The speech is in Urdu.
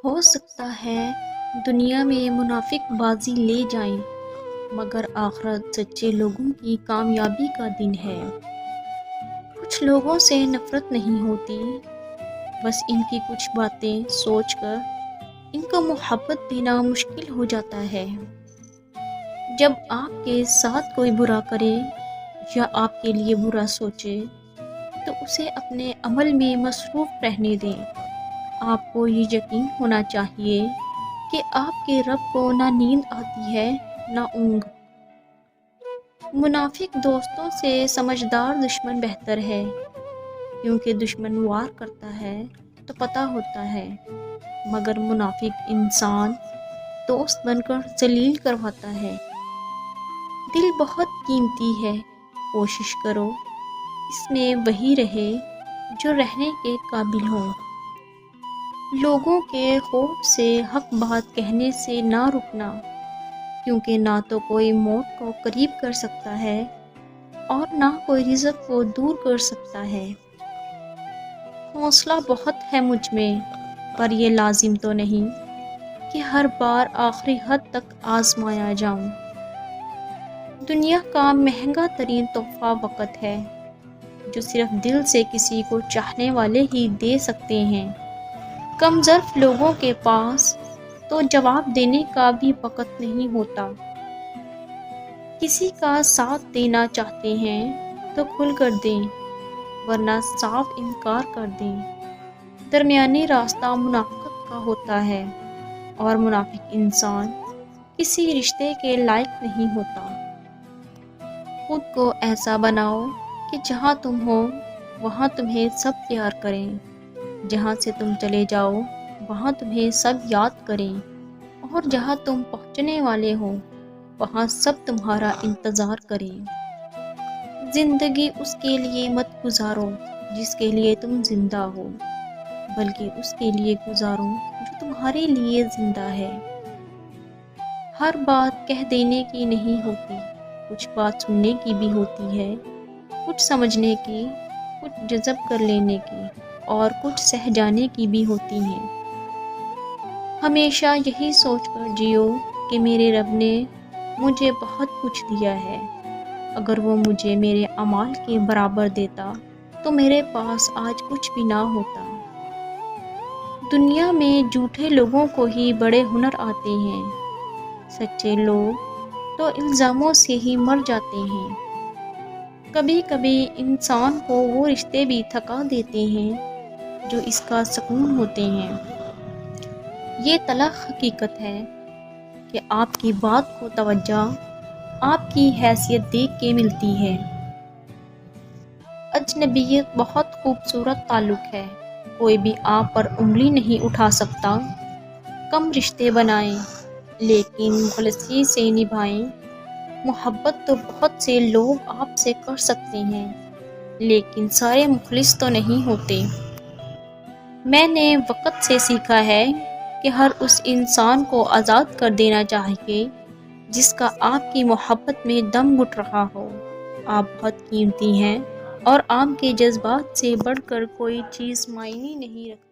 ہو سکتا ہے دنیا میں منافق بازی لے جائیں، مگر آخرت سچے لوگوں کی کامیابی کا دن ہے۔ کچھ لوگوں سے نفرت نہیں ہوتی، بس ان کی کچھ باتیں سوچ کر ان کو محبت دینا مشکل ہو جاتا ہے۔ جب آپ کے ساتھ کوئی برا کرے یا آپ کے لیے برا سوچے تو اسے اپنے عمل میں مصروف رہنے دیں۔ آپ کو یہ یقین ہونا چاہیے کہ آپ کے رب کو نہ نیند آتی ہے نہ اونگ۔ منافق دوستوں سے سمجھدار دشمن بہتر ہے، کیونکہ دشمن وار کرتا ہے تو پتہ ہوتا ہے، مگر منافق انسان دوست بن کر ذلیل کرواتا ہے۔ دل بہت قیمتی ہے، کوشش کرو اس میں وہی رہے جو رہنے کے قابل ہوں۔ لوگوں کے خوف سے حق بات کہنے سے نہ رکنا، کیونکہ نہ تو کوئی موت کو قریب کر سکتا ہے اور نہ کوئی رزق کو دور کر سکتا ہے۔ حوصلہ بہت ہے مجھ میں، پر یہ لازم تو نہیں کہ ہر بار آخری حد تک آزمایا جاؤں۔ دنیا کا مہنگا ترین تحفہ وقت ہے، جو صرف دل سے کسی کو چاہنے والے ہی دے سکتے ہیں۔ کم ظرف لوگوں کے پاس تو جواب دینے کا بھی وقت نہیں ہوتا۔ کسی کا ساتھ دینا چاہتے ہیں تو کھل کر دیں، ورنہ صاف انکار کر دیں۔ درمیانی راستہ منافقت کا ہوتا ہے، اور منافق انسان کسی رشتے کے لائق نہیں ہوتا۔ خود کو ایسا بناؤ کہ جہاں تم ہو وہاں تمہیں سب پیار کریں، جہاں سے تم چلے جاؤ وہاں تمہیں سب یاد کریں، اور جہاں تم پہنچنے والے ہو وہاں سب تمہارا انتظار کریں۔ زندگی اس کے لیے مت گزارو جس کے لیے تم زندہ ہو، بلکہ اس کے لیے گزارو جو تمہارے لیے زندہ ہے۔ ہر بات کہہ دینے کی نہیں ہوتی، کچھ بات سننے کی بھی ہوتی ہے، کچھ سمجھنے کی، کچھ جذب کر لینے کی، اور کچھ سہ جانے کی بھی ہوتی ہیں۔ ہمیشہ یہی سوچ کر جیو کہ میرے رب نے مجھے بہت کچھ دیا ہے، اگر وہ مجھے میرے اعمال کے برابر دیتا تو میرے پاس آج کچھ بھی نہ ہوتا۔ دنیا میں جھوٹے لوگوں کو ہی بڑے ہنر آتے ہیں، سچے لوگ تو الزاموں سے ہی مر جاتے ہیں۔ کبھی کبھی انسان کو وہ رشتے بھی تھکا دیتے ہیں جو اس کا سکون ہوتے ہیں۔ یہ تلخ حقیقت ہے کہ آپ کی بات کو توجہ آپ کی حیثیت دیکھ کے ملتی ہے۔ اجنبیت بہت خوبصورت تعلق ہے، کوئی بھی آپ پر انگلی نہیں اٹھا سکتا۔ کم رشتے بنائیں لیکن مخلصی سے نبھائیں۔ محبت تو بہت سے لوگ آپ سے کر سکتے ہیں، لیکن سارے مخلص تو نہیں ہوتے۔ میں نے وقت سے سیکھا ہے کہ ہر اس انسان کو آزاد کر دینا چاہیے جس کا آپ کی محبت میں دم گھٹ رہا ہو۔ آپ بہت قیمتی ہیں، اور آپ کے جذبات سے بڑھ کر کوئی چیز معنی نہیں رکھتی۔